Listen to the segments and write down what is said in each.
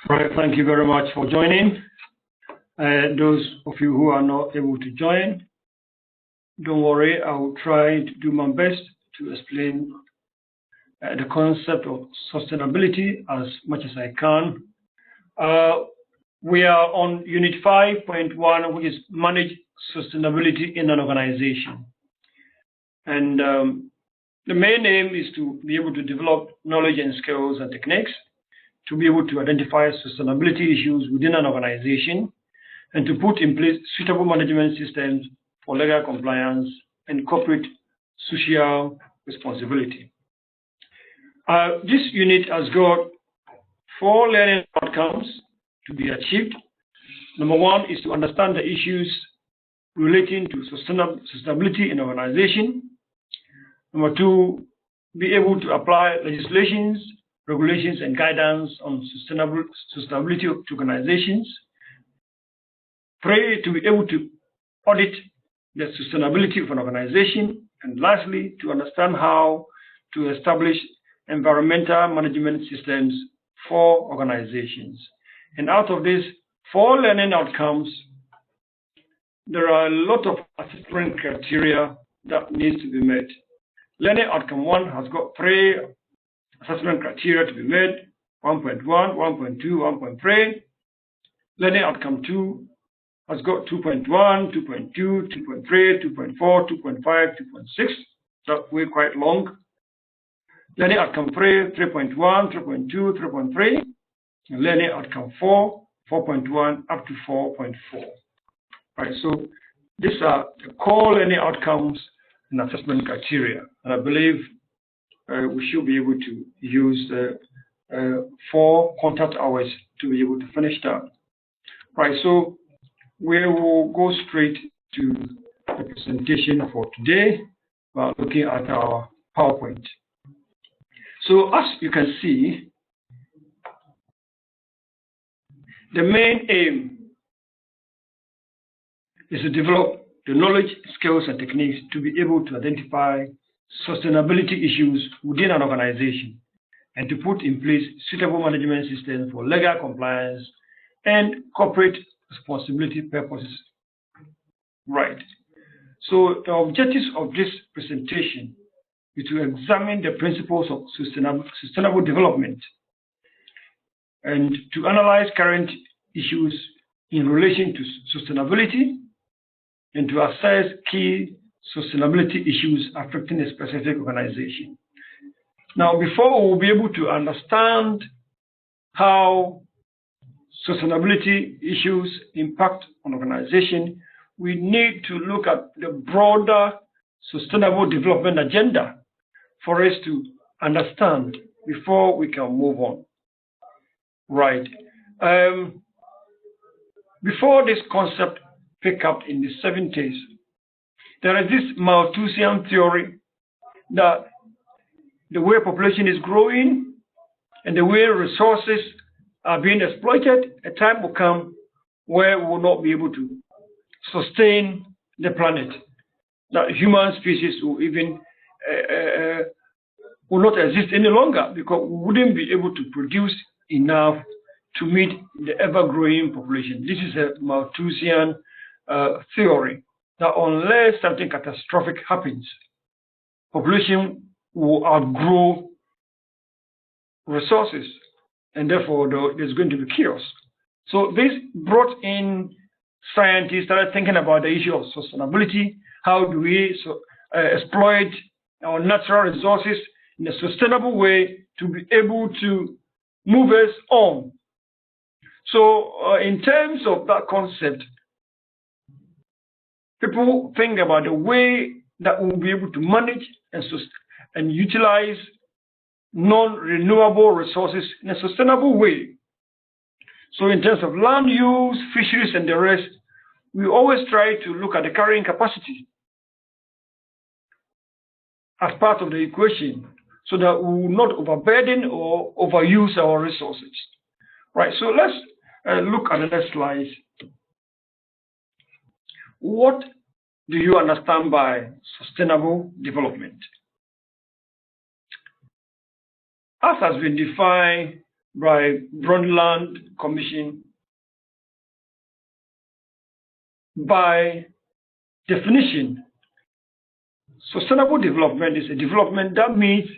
Right, thank you very much for joining. Those of you who are not able to join, don't worry, I will try to do my best to explain the concept of sustainability as much as I can. We are on Unit 5.1, which is Manage Sustainability in an Organization. And the main aim is to be able to develop knowledge and skills and techniques to be able to identify sustainability issues within an organization and to put in place suitable management systems for legal compliance and corporate social responsibility. This unit has got 4 learning outcomes to be achieved. Number 1 is to understand the issues relating to sustainability in organization. Number 2, be able to apply legislations, regulations, and guidance on sustainability to organizations. 3, to be able to audit the sustainability of an organization. And lastly, to understand how to establish environmental management systems for organizations. And out of these 4 learning outcomes, there are a lot of assessment criteria that needs to be met. Learning outcome 1 has got 3 assessment criteria to be met: 1.1, 1.2, 1.3. Learning outcome 2 has got 2.1, 2.2, 2.3, 2.4, 2.5, 2.6. So we're quite long. Learning outcome 3, 3.1, 3.2, 3.3. And learning outcome 4, 4.1 up to 4.4. Right, so these are the core learning outcomes and assessment criteria. And I believe we should be able to use the 4 contact hours to be able to finish that. Right, so we will go straight to the presentation for today by looking at our PowerPoint. So as you can see, the main aim is to develop the knowledge, skills, and techniques to be able to identify sustainability issues within an organization and to put in place suitable management systems for legal compliance and corporate responsibility purposes. Right. So the objectives of this presentation is to examine the principles of sustainable development and to analyze current issues in relation to sustainability and to assess key sustainability issues affecting a specific organization. Now, before we will be able to understand how sustainability issues impact on organization, we need to look at the broader sustainable development agenda for us to understand before we can move on. Right. Before this concept picked up in the 70s, there is this Malthusian theory that the way population is growing and the way resources are being exploited, a time will come where we will not be able to sustain the planet. That human species will even will not exist any longer because we wouldn't be able to produce enough to meet the ever-growing population. This is a Malthusian theory that unless something catastrophic happens, population will outgrow resources, and therefore there's going to be chaos. So this brought in scientists started thinking about the issue of sustainability. How do we exploit our natural resources in a sustainable way to be able to move us on? So in terms of that concept, people think about the way that we'll be able to manage and utilize non-renewable resources in a sustainable way. So in terms of land use, fisheries, and the rest, we always try to look at the carrying capacity as part of the equation so that we will not overburden or overuse our resources. Right, so let's look at the next slide. What do you understand by sustainable development? As has been defined by Brundtland Commission. By definition, sustainable development is a development that meets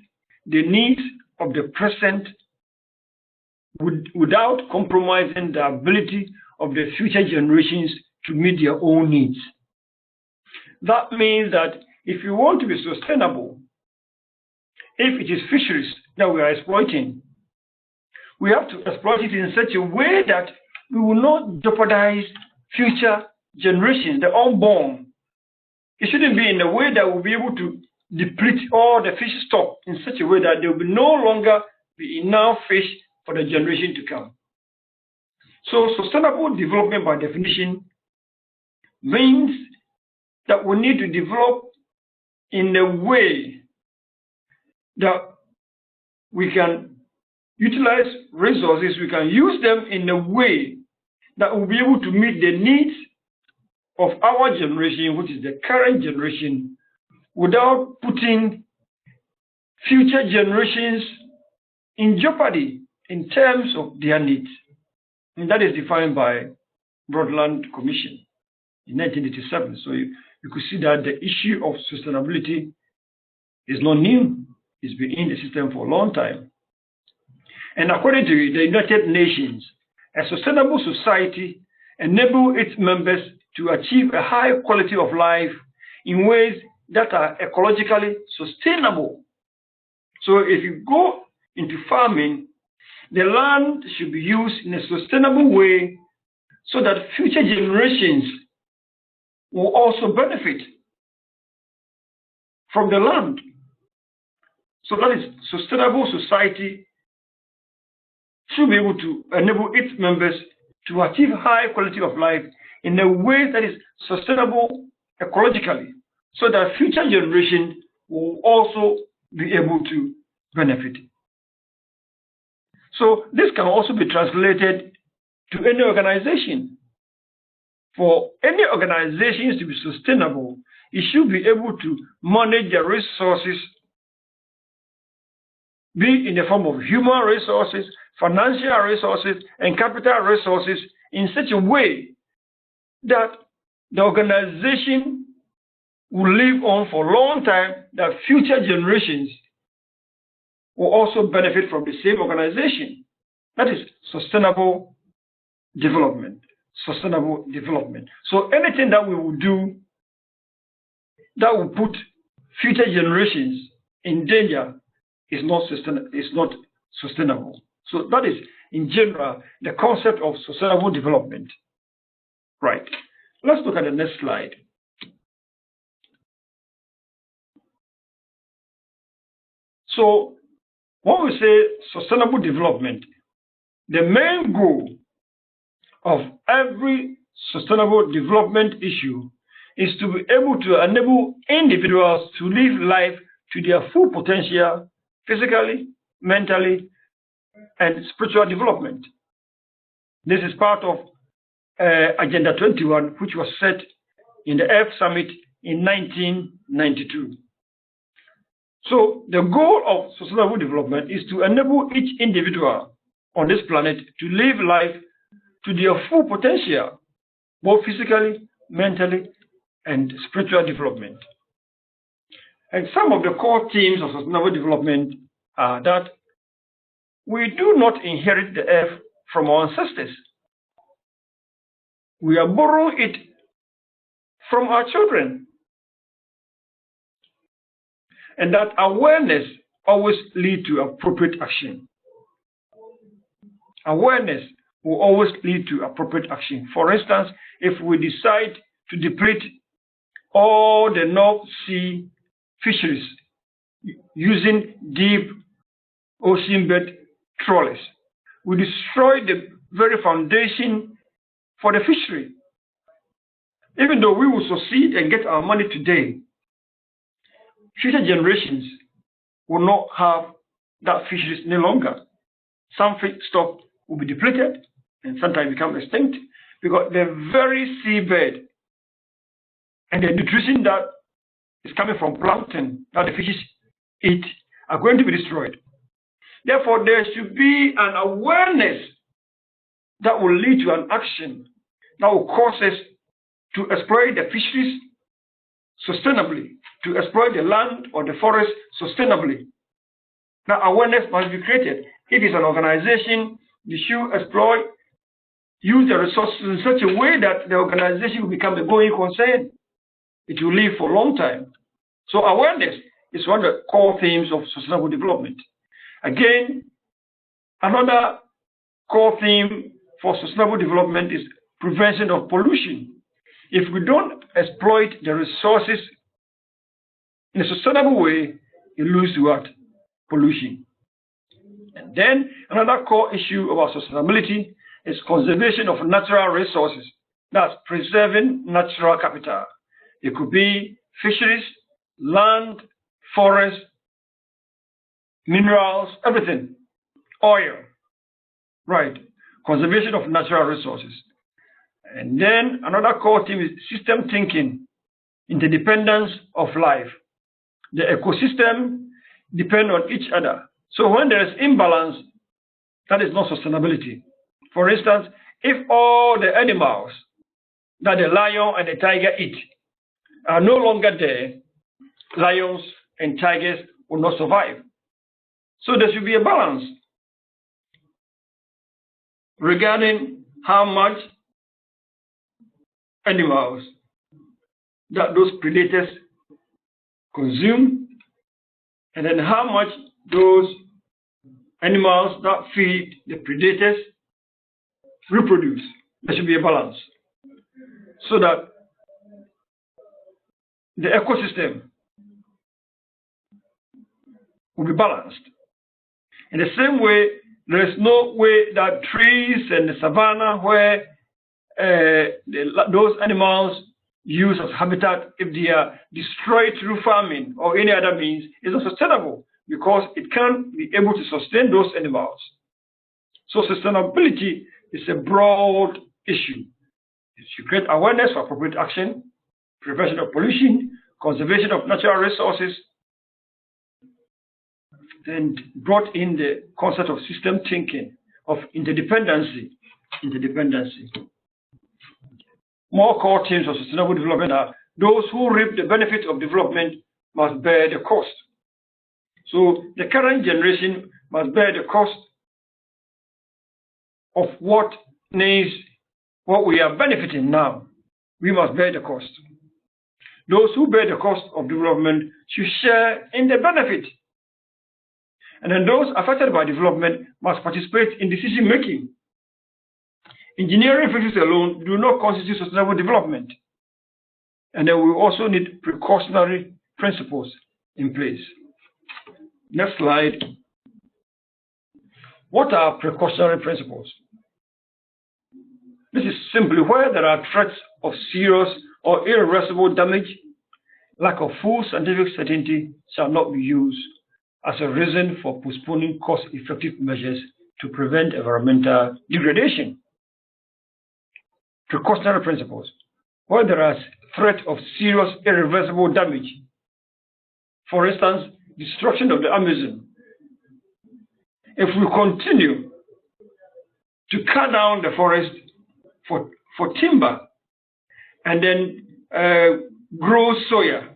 the needs of the present without compromising the ability of the future generations to meet their own needs. That means that if you want to be sustainable, if it is fisheries that we are exploiting, we have to exploit it in such a way that we will not jeopardize future generations, the unborn. It shouldn't be in a way that we'll be able to deplete all the fish stock in such a way that there will no longer be enough fish for the generation to come. So sustainable development by definition means that we need to develop in a way that we can utilize resources, we can use them in a way that will be able to meet the needs of our generation, which is the current generation, without putting future generations in jeopardy in terms of their needs. And that is defined by Brundtland Commission in 1987. So you could see that the issue of sustainability is not new. It's been in the system for a long time. And according to the United Nations, a sustainable society enables its members to achieve a high quality of life in ways that are ecologically sustainable. So if you go into farming, the land should be used in a sustainable way so that future generations will also benefit from the land. So that is, sustainable society should be able to enable its members to achieve high quality of life in a way that is sustainable ecologically, so that future generations will also be able to benefit. So this can also be translated to any organization. For any organizations to be sustainable, it should be able to manage their resources, be in the form of human resources, financial resources, and capital resources in such a way that the organization will live on for a long time, that future generations will also benefit from the same organization. That is sustainable development. Sustainable development. So anything that we will do that will put future generations in danger is not sustainable. So that is, in general, the concept of sustainable development. Right. Let's look at the next slide. So when we say sustainable development, the main goal of every sustainable development issue is to be able to enable individuals to live life to their full potential, physically, mentally, and spiritual development. This is part of Agenda 21, which was set in the Earth Summit in 1992. So the goal of sustainable development is to enable each individual on this planet to live life to their full potential, both physically, mentally, and spiritual development. And some of the core themes of sustainable development are that we do not inherit the earth from our ancestors. We are borrowing it from our children. And that awareness always leads to appropriate action. Awareness will always lead to appropriate action. For instance, if we decide to deplete all the North Sea fisheries using deep ocean bed trawlers, we destroy the very foundation for the fishery. Even though we will succeed and get our money today, future generations will not have that fisheries any longer. Some fish stock will be depleted and sometimes become extinct because the very seabed and the nutrition that is coming from plankton that the fishes eat are going to be destroyed. Therefore, there should be an awareness that will lead to an action that will cause us to exploit the fisheries sustainably, to exploit the land or the forest sustainably. Now, awareness must be created. If it's an organization, you should exploit, use the resources in such a way that the organization will become a going concern. It will live for a long time. So awareness is one of the core themes of sustainable development. Again, another core theme for sustainable development is prevention of pollution. If we don't exploit the resources in a sustainable way, you lose to what? Pollution. And then another core issue about sustainability is conservation of natural resources. That's preserving natural capital. It could be fisheries, land, forest, minerals, everything, oil, right? Conservation of natural resources. And then another core theme is system thinking, interdependence of life. The ecosystem depend on each other. So when there is imbalance, that is not sustainability. For instance, if all the animals that the lion and the tiger eat are no longer there, lions and tigers will not survive. So there should be a balance regarding how much animals that those predators consume, and then how much those animals that feed the predators reproduce. There should be a balance so that the ecosystem will be balanced. In the same way, there is no way that trees and the savanna where those animals use as habitat, if they are destroyed through farming or any other means, is not sustainable because it can't be able to sustain those animals. So sustainability is a broad issue. It should create awareness for appropriate action, prevention of pollution, conservation of natural resources, and brought in the concept of system thinking, of interdependency. More core themes of sustainable development are those who reap the benefits of development must bear the cost. So the current generation must bear the cost of what we are benefiting now. We must bear the cost. Those who bear the cost of development should share in the benefit. And then those affected by development must participate in decision making. Engineering fixes alone do not constitute sustainable development. And then we also need precautionary principles in place. Next slide. What are precautionary principles? This is simply where there are threats of serious or irreversible damage, lack of full scientific certainty shall not be used as a reason for postponing cost-effective measures to prevent environmental degradation. Precautionary principles. Where there is threat of serious irreversible damage, for instance, destruction of the Amazon. If we continue to cut down the forest for timber and then grow soya,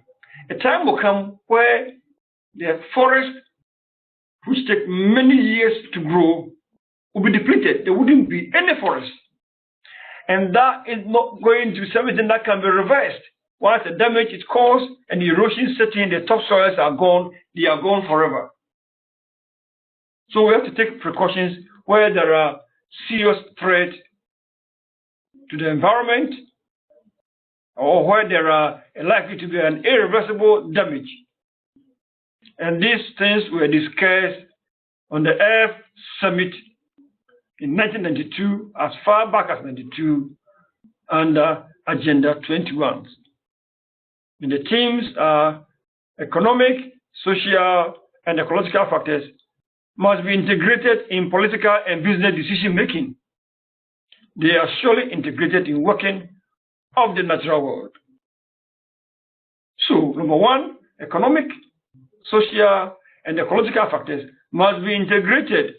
a time will come where the forest, which take many years to grow, will be depleted. There wouldn't be any forest. And that is not going to be something that can be reversed. Once the damage is caused and the erosion setting, the topsoils are gone, they are gone forever. So we have to take precautions where there are serious threats to the environment or where there are likely to be an irreversible damage. And these things were discussed on the Earth Summit in 1992, as far back as 92, under Agenda 21. And the themes are economic, social, and ecological factors must be integrated in political and business decision making. They are surely integrated in working of the natural world. So, number one, economic, social, and ecological factors must be integrated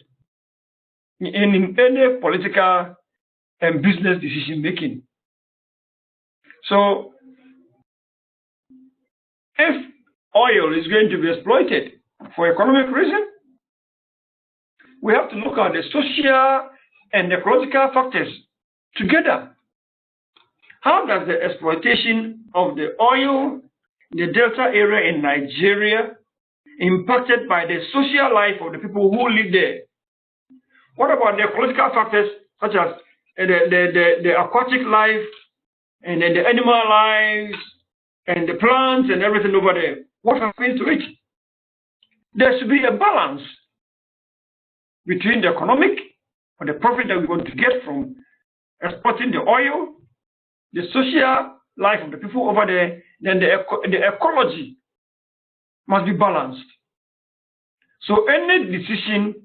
in any political and business decision making. So, if oil is going to be exploited for economic reason, we have to look at the social and ecological factors together. How does the exploitation of the oil in the Delta area in Nigeria impacted by the social life of the people who live there? What about the ecological factors such as the aquatic life and the animal lives and the plants and everything over there? What happens to it? There should be a balance between the economic or the profit that we want to get from exporting the oil, the social life of the people over there, then the ecology must be balanced. So any decision,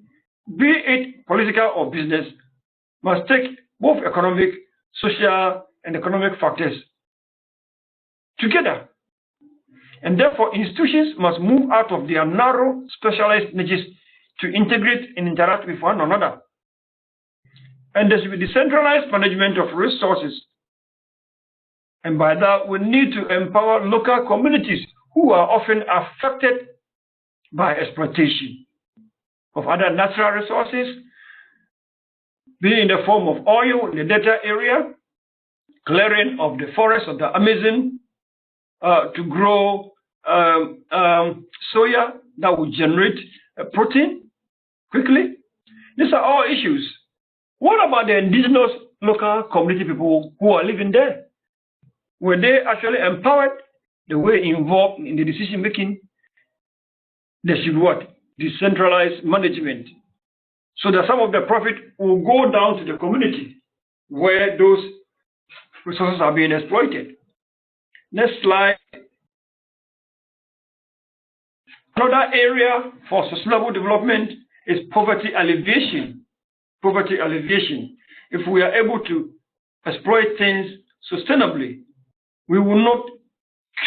be it political or business, must take both economic, social, and economic factors together. And therefore, institutions must move out of their narrow, specialized niches to integrate and interact with one another. And there should be decentralized management of resources. And by that, we need to empower local communities who are often affected by exploitation of other natural resources, be in the form of oil in the Delta area, clearing of the forests of the Amazon to grow soya that will generate protein quickly. These are all issues. What about the indigenous local community people who are living there? Were they actually empowered? They were involved in the decision making? They should what? Decentralized management, so that some of the profit will go down to the community where those resources are being exploited. Next slide. Another area for sustainable development is poverty alleviation. Poverty alleviation. If we are able to exploit things sustainably, we will not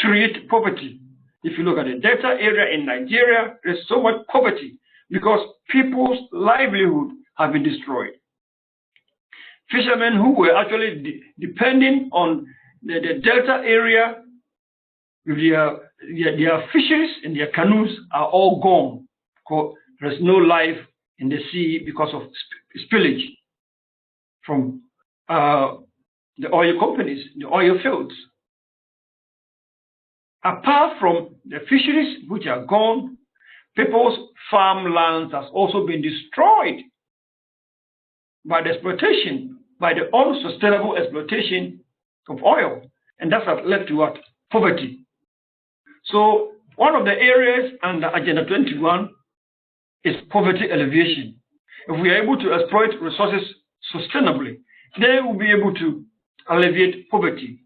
create poverty. If you look at the Delta area in Nigeria, there's so much poverty because people's livelihood have been destroyed. Fishermen who were actually depending on the Delta area, their fisheries and their canoes are all gone. There's no life in the sea because of spillage from the oil companies, the oil fields. Apart from the fisheries which are gone, people's farmlands has also been destroyed by the exploitation, by the unsustainable exploitation of oil. And that has led to what? Poverty. So one of the areas under Agenda 21 is poverty alleviation. If we are able to exploit resources sustainably, then we'll be able to alleviate poverty.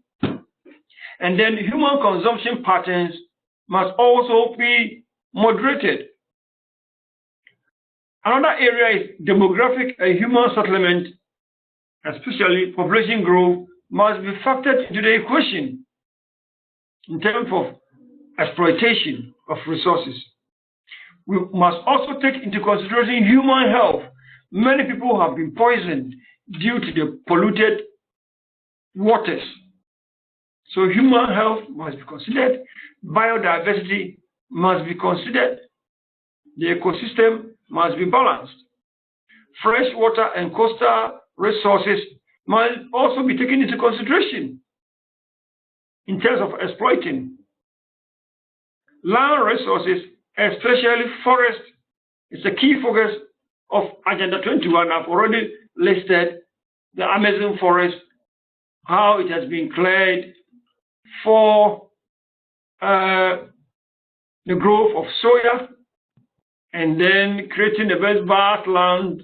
And then human consumption patterns must also be moderated. Another area is demographic and human settlement, especially population growth, must be factored into the equation in terms of exploitation of resources. We must also take into consideration human health. Many people have been poisoned due to the polluted waters. So human health must be considered, biodiversity must be considered, the ecosystem must be balanced. Fresh water and coastal resources must also be taken into consideration in terms of exploiting. Land resources, especially forest, is a key focus of Agenda 21. I've already listed the Amazon forest, how it has been cleared for the growth of soya, and then creating the vast land,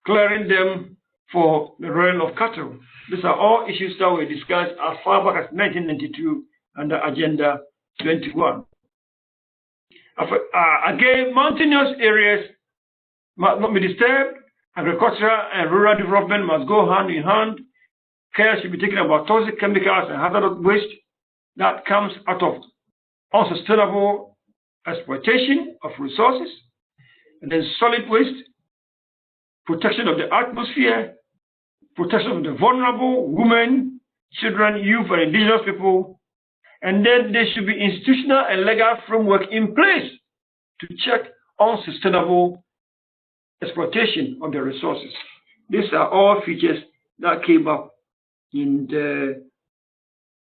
clearing them for the rearing of cattle. These are all issues that were discussed as far back as 1992 under Agenda 21. Again, mountainous areas must not be disturbed. Agricultural and rural development must go hand in hand. Care should be taken about toxic chemicals and hazardous waste that comes out of unsustainable exploitation of resources. and then solid waste, protection of the atmosphere, protection of the vulnerable, women, children, youth, and indigenous people. And then there should be institutional and legal framework in place to check on sustainable exploitation of the resources. These are all features that came up in the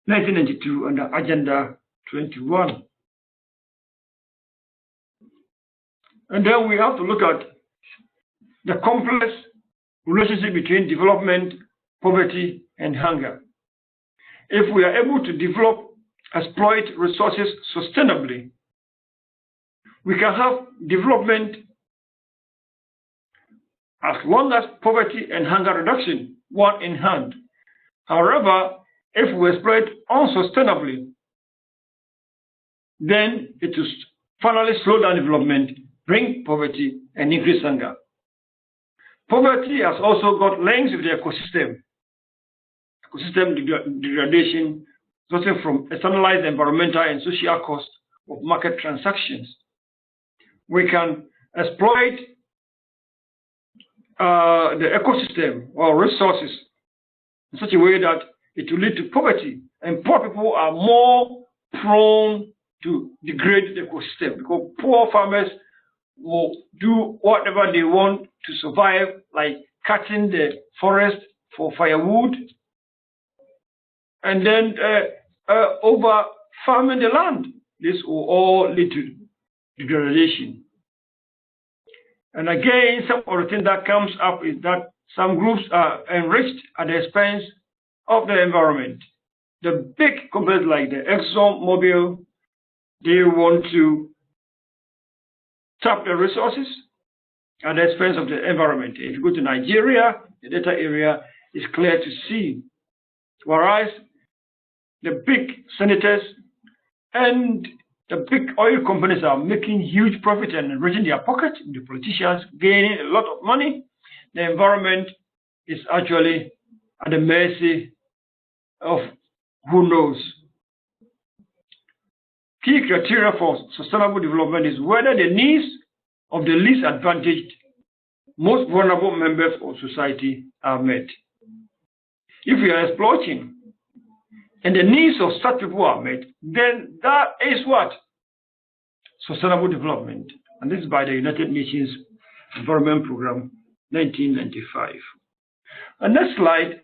1992 under Agenda 21. And then we have to look at the complex relationship between development, poverty, and hunger. If we are able to develop, exploit resources sustainably, we can have development as long as poverty and hunger reduction one in hand. However, if we exploit unsustainably, then it will finally slow down development, bring poverty, and increase hunger. Poverty has also got links with the ecosystem. Ecosystem degradation resulting from externalized environmental and social costs of market transactions. We can exploit the ecosystem or resources in such a way that it will lead to poverty, and poor people are more prone to degrade the ecosystem because poor farmers will do whatever they want to survive, like cutting the forest for firewood and then over farming the land. This will all lead to degradation. And again, some of the things that comes up is that some groups are enriched at the expense of the environment. The big companies like the ExxonMobil, they want to tap the resources at the expense of the environment. If you go to Nigeria, the Delta area is clear to see. Whereas the big senators and the big oil companies are making huge profit and enriching their pocket, the politicians gaining a lot of money, the environment is actually at the mercy of who knows. Key criteria for sustainable development is whether the needs of the least advantaged, most vulnerable members of society are met. If we are exploiting and the needs of such people are met, then that is what? Sustainable development. And this is by the United Nations Environment Program, 1995. And next slide.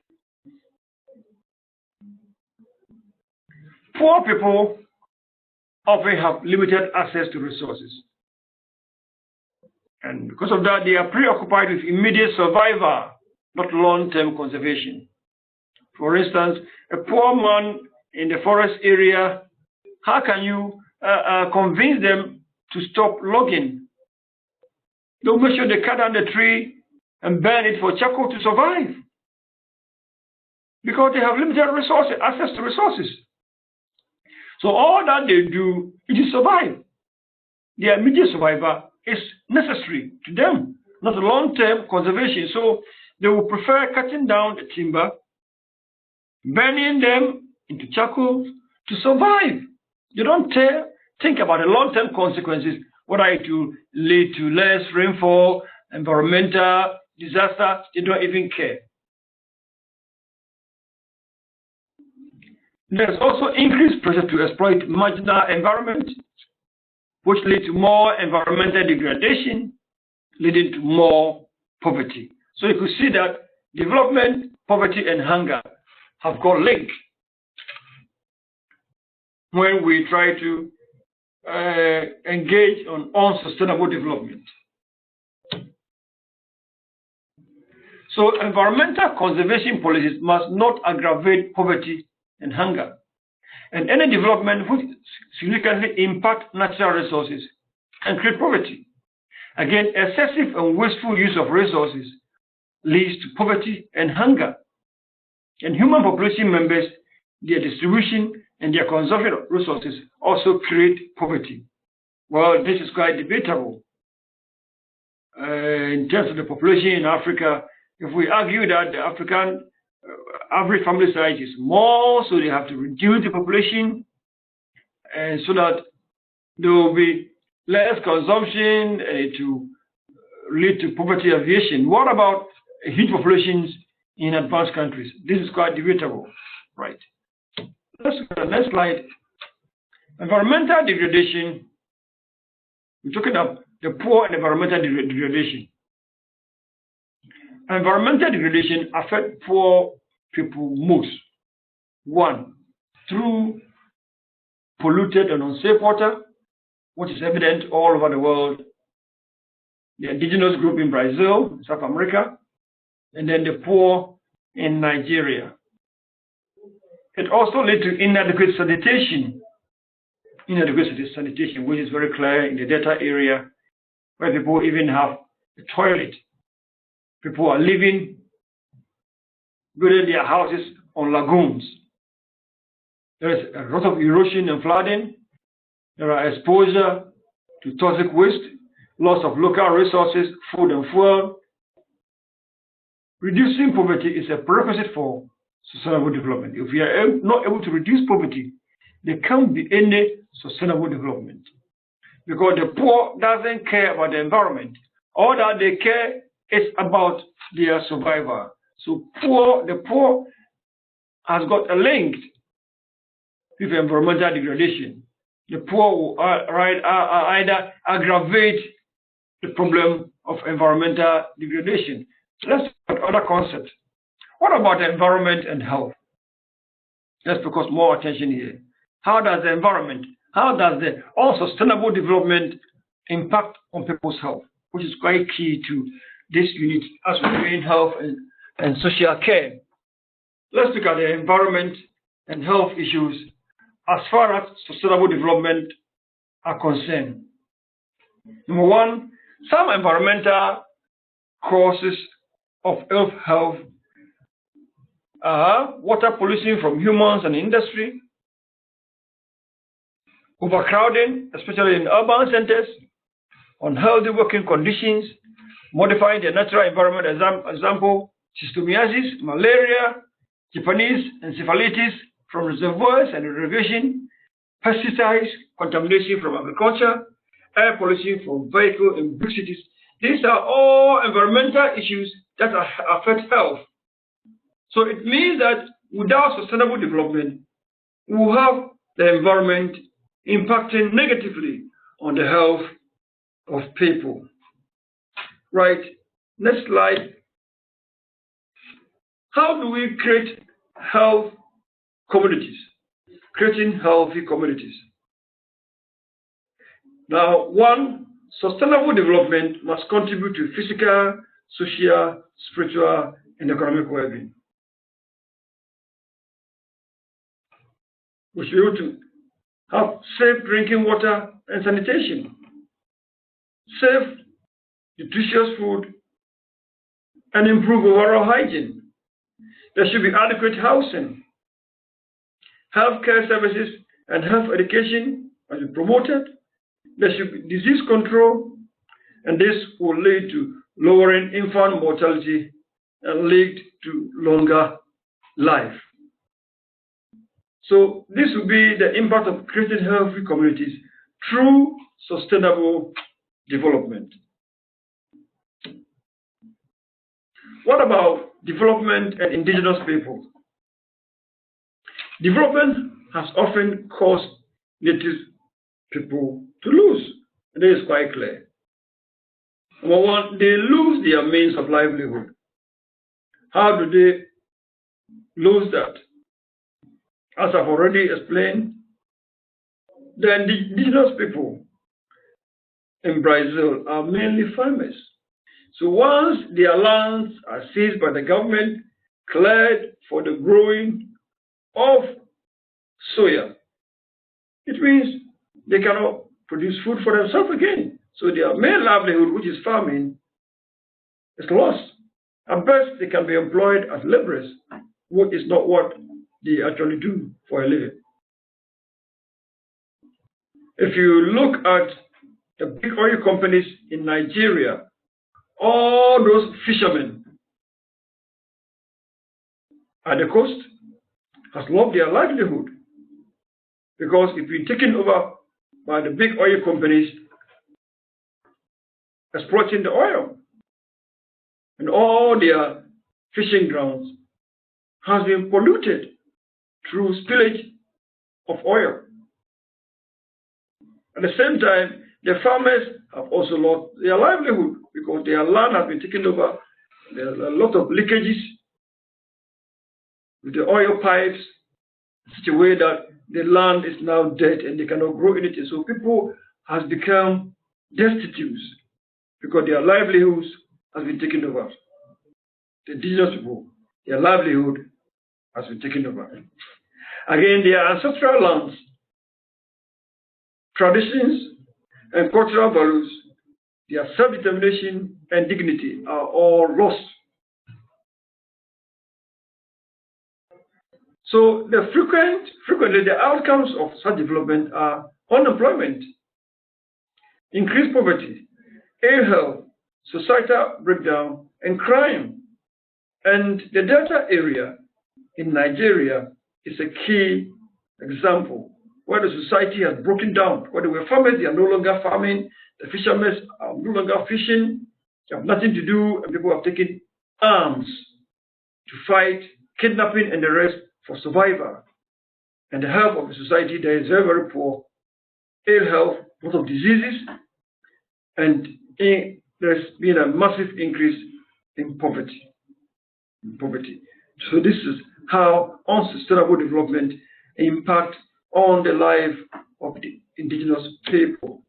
Poor people often have limited access to resources. And because of that, they are preoccupied with immediate survival, not long-term conservation. For instance, a poor man in the forest area, how can you convince them to stop logging? They'll make sure they cut down the tree and burn it for charcoal to survive. Because they have limited resources, access to resources. So all that they do is survive. Their immediate survival is necessary to them, not long-term conservation. So they will prefer cutting down the timber, burning them into charcoal to survive. They don't think about the long-term consequences, whether it will lead to less rainfall, environmental disaster. They don't even care. There's also increased pressure to exploit marginal environment, which leads to more environmental degradation, leading to more poverty. So you could see that development, poverty, and hunger have got linked when we try to engage on unsustainable development. So environmental conservation policies must not aggravate poverty and hunger. And any development which significantly impact natural resources and create poverty. Again, excessive and wasteful use of resources leads to poverty and hunger. And human population members, their distribution and their consumption of resources also create poverty. Well, this is quite debatable. In terms of the population in Africa, if we argue that the African average family size is more, so they have to reduce the population, and so that there will be less consumption, to lead to poverty alleviation. What about huge populations in advanced countries? This is quite debatable, right? Let's go to the next slide. Environmental degradation. We're talking about the poor and environmental degradation. Environmental degradation affects poor people most. One, through polluted and unsafe water, which is evident all over the world. The indigenous group in Brazil, South America, and then the poor in Nigeria. It also leads to inadequate sanitation. Inadequate sanitation, which is very clear in the Delta area, where people even have a toilet. People are living, building their houses on lagoons. There is a lot of erosion and flooding. There are exposure to toxic waste, loss of local resources, food and fuel. Reducing poverty is a prerequisite for sustainable development. If we are not able to reduce poverty, there can't be any sustainable development. Because the poor doesn't care about the environment. All that they care is about their survival. So the poor has got a link with environmental degradation. The poor will either aggravate the problem of environmental degradation. Let's look at other concepts. What about the environment and health? Let's focus more attention here. How does the environment, how does the sustainable development impact on people's health, which is quite key to this unit as we're doing health and social care. Let's look at the environment and health issues as far as sustainable development are concerned. Number one, some environmental causes of ill health are water pollution from humans and industry, overcrowding, especially in urban centers, unhealthy working conditions, modifying the natural environment, example, schistosomiasis, malaria, Japanese encephalitis from reservoirs and irrigation, pesticides, contamination from agriculture, air pollution from vehicles in big cities. These are all environmental issues that affect health. So it means that without sustainable development, we will have the environment impacting negatively on the health of people. Right, next slide. How do we create health communities? Creating healthy communities. Now, one, sustainable development must contribute to physical, social, spiritual, and economic well-being. We should be able to have safe drinking water and sanitation, safe, nutritious food, and improve overall hygiene. There should be adequate housing. Healthcare services and health education must be promoted. There should be disease control, and this will lead to lowering infant mortality and lead to longer life. So this will be the impact of creating healthy communities through sustainable development. What about development and indigenous people? Development has often caused native people to lose. This is quite clear. Number one, they lose their means of livelihood. How do they lose that? As I've already explained, the indigenous people in Brazil are mainly farmers. So once their lands are seized by the government, cleared for the growing of soya, it means they cannot produce food for themselves again. So their main livelihood, which is farming, is lost. At best, they can be employed as laborers, which is not what they actually do for a living. If you look at the big oil companies in Nigeria, all those fishermen at the coast has lost their livelihood, because if you're taken over by the big oil companies exploiting the oil, and all their fishing grounds has been polluted through spillage of oil. At the same time, the farmers have also lost their livelihood because their land has been taken over. There are a lot of leakages with the oil pipes in such a way that the land is now dead and they cannot grow anything. So people have become destitute because their livelihoods has been taken over. The indigenous people, their livelihood has been taken over. Again, their ancestral lands, traditions, and cultural values, their self-determination and dignity are all lost. So frequently the outcomes of such development are unemployment, increased poverty, ill health, societal breakdown, and crime. And the Delta area in Nigeria is a key example where the society has broken down. Where there were farmers, they are no longer farming. The fishermen are no longer fishing. They have nothing to do, and people have taken arms to fight kidnapping and the rest for survival. And the health of the society there is very, very poor. Ill health, a lot of diseases, and there's been a massive increase in poverty. So this is how unsustainable development impacts on the life of the indigenous people.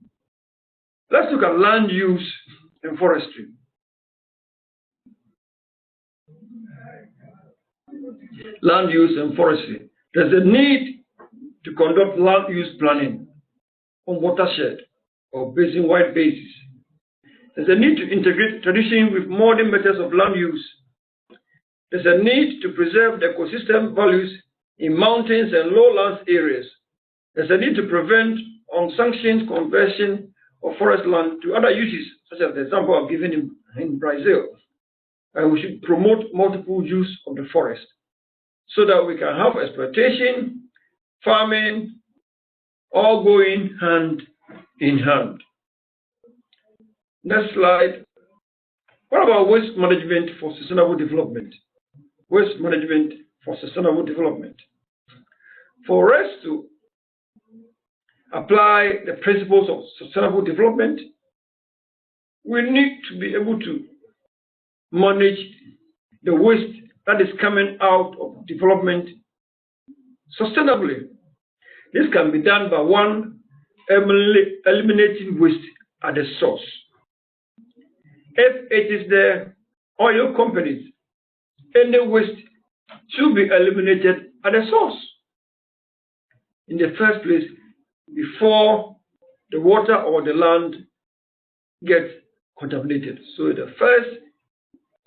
Let's look at land use and forestry. Land use and forestry. There's a need to conduct land use planning on watershed or basin-wide basis. There's a need to integrate tradition with modern methods of land use. There's a need to preserve the ecosystem values in mountains and lowlands areas. There's a need to prevent unsanctioned conversion of forest land to other uses, such as the example I've given in Brazil. And we should promote multiple use of the forest so that we can have exploitation, farming, all going hand in hand. Next slide. What about waste management for sustainable development? Waste management for sustainable development. For us to apply the principles of sustainable development, we need to be able to manage the waste that is coming out of development sustainably. This can be done by one, eliminating waste at the source. If it is the oil companies, any waste should be eliminated at the source in the first place before the water or the land gets contaminated. So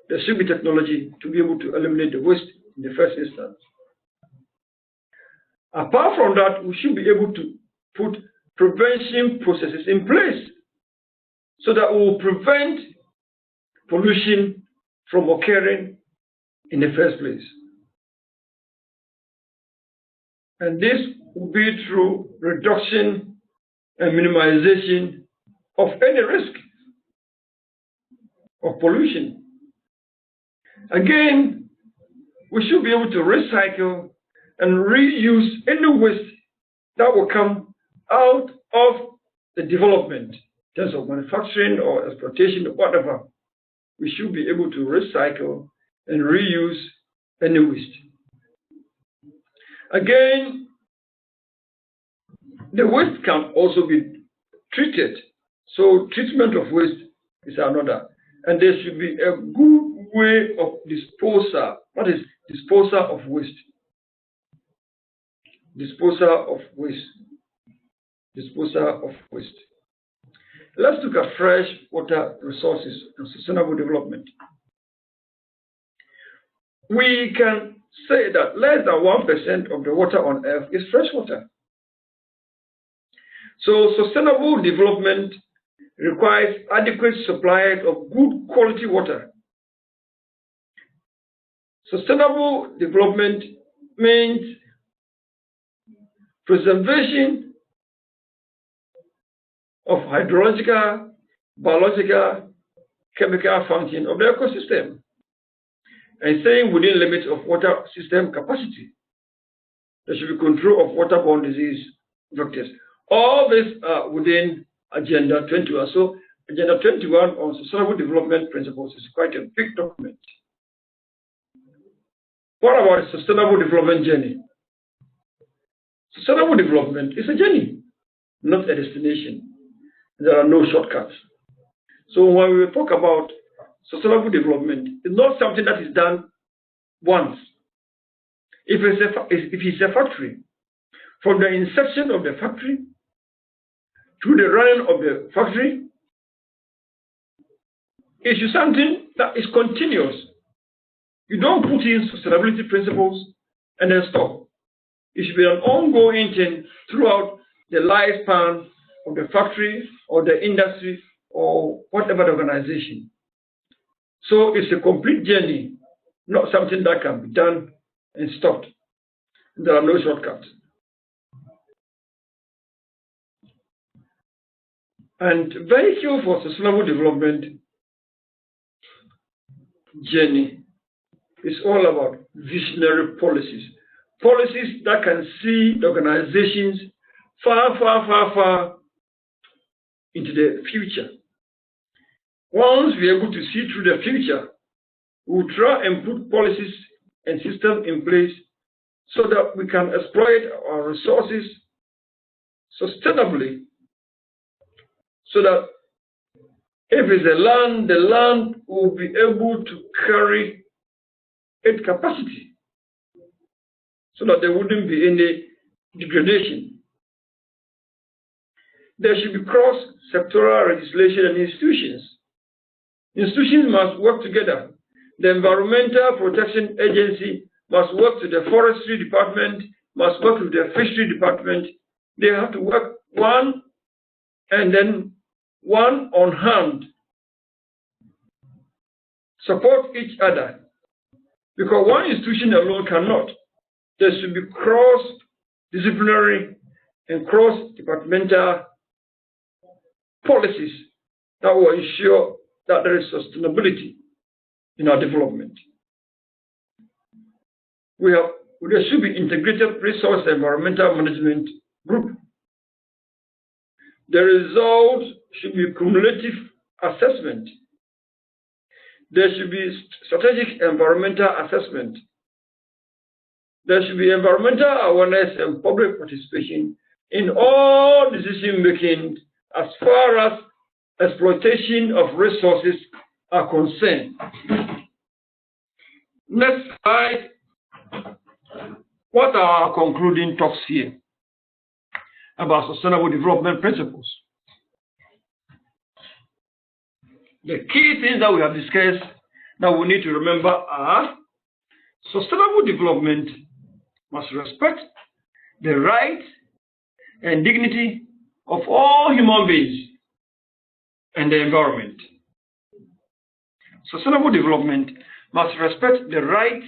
there should be technology to be able to eliminate the waste in the first instance. Apart from that, we should be able to put prevention processes in place so that we will prevent pollution from occurring in the first place. And this will be through reduction and minimization of any risk of pollution. Again, we should be able to recycle and reuse any waste that will come out of the development in terms of manufacturing or exploitation or whatever. We should be able to recycle and reuse any waste. Again, the waste can also be treated. So treatment of waste is another. And there should be a good way of disposal. What is disposal of waste? Disposal of waste. Disposal of waste. Let's look at fresh water resources and sustainable development. We can say that less than 1% of the water on earth is fresh water. So sustainable development requires adequate supply of good quality water. Sustainable development means preservation of hydrological, biological, chemical function of the ecosystem, and staying within limits of water system capacity. There should be control of waterborne disease vectors. All this are within Agenda 21. So Agenda 21 on Sustainable Development Principles is quite a big document. What about the Sustainable Development Journey? Sustainable development is a journey, not a destination. There are no shortcuts. So when we talk about sustainable development, it's not something that is done once. If it's a factory, from the inception of the factory to the running of the factory, it's something that is continuous. You don't put in sustainability principles and then stop. It should be an ongoing thing throughout the lifespan of the factory or the industry or whatever the organization. So it's a complete journey, not something that can be done and stopped. There are no shortcuts. And vehicle for sustainable development journey is all about visionary policies. Policies that can see the organizations far into the future. Once we are able to see through the future, we will try and put policies and systems in place so that we can exploit our resources sustainably, so that if it's a land, the land will be able to carry its capacity, so that there wouldn't be any degradation. There should be cross-sectoral legislation and institutions. Institutions must work together. The Environmental Protection Agency must work with the Forestry Department, must work with the Fishery Department. They have to work one and then one on hand. Support each other. Because one institution alone cannot. There should be cross-disciplinary and cross-departmental policies that will ensure that there is sustainability in our development. There should be integrated resource environmental management group. The result should be cumulative assessment. There should be strategic environmental assessment. There should be environmental awareness and public participation in all decision making as far as exploitation of resources are concerned. Next slide. What are our concluding talks here about sustainable development principles? The key things that we have discussed that we need to remember are: sustainable development must respect the rights and dignity of all human beings and the environment. Sustainable development must respect the rights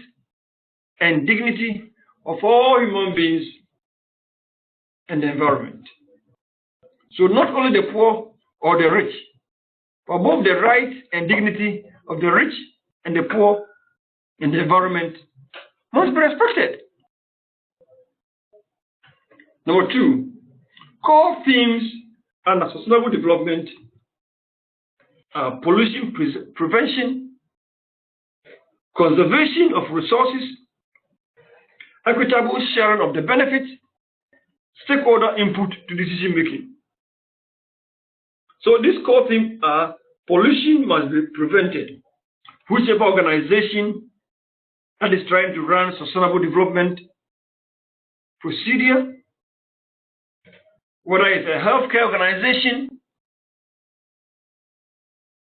and dignity of all human beings and the environment. So not only the poor or the rich, but both the rights and dignity of the rich and the poor and the environment must be respected. Number two, core themes under sustainable development are pollution prevention, conservation of resources, equitable sharing of the benefits, stakeholder input to decision making. So these core themes are: pollution must be prevented. Whichever organization that is trying to run sustainable development procedure, whether it's a healthcare organization,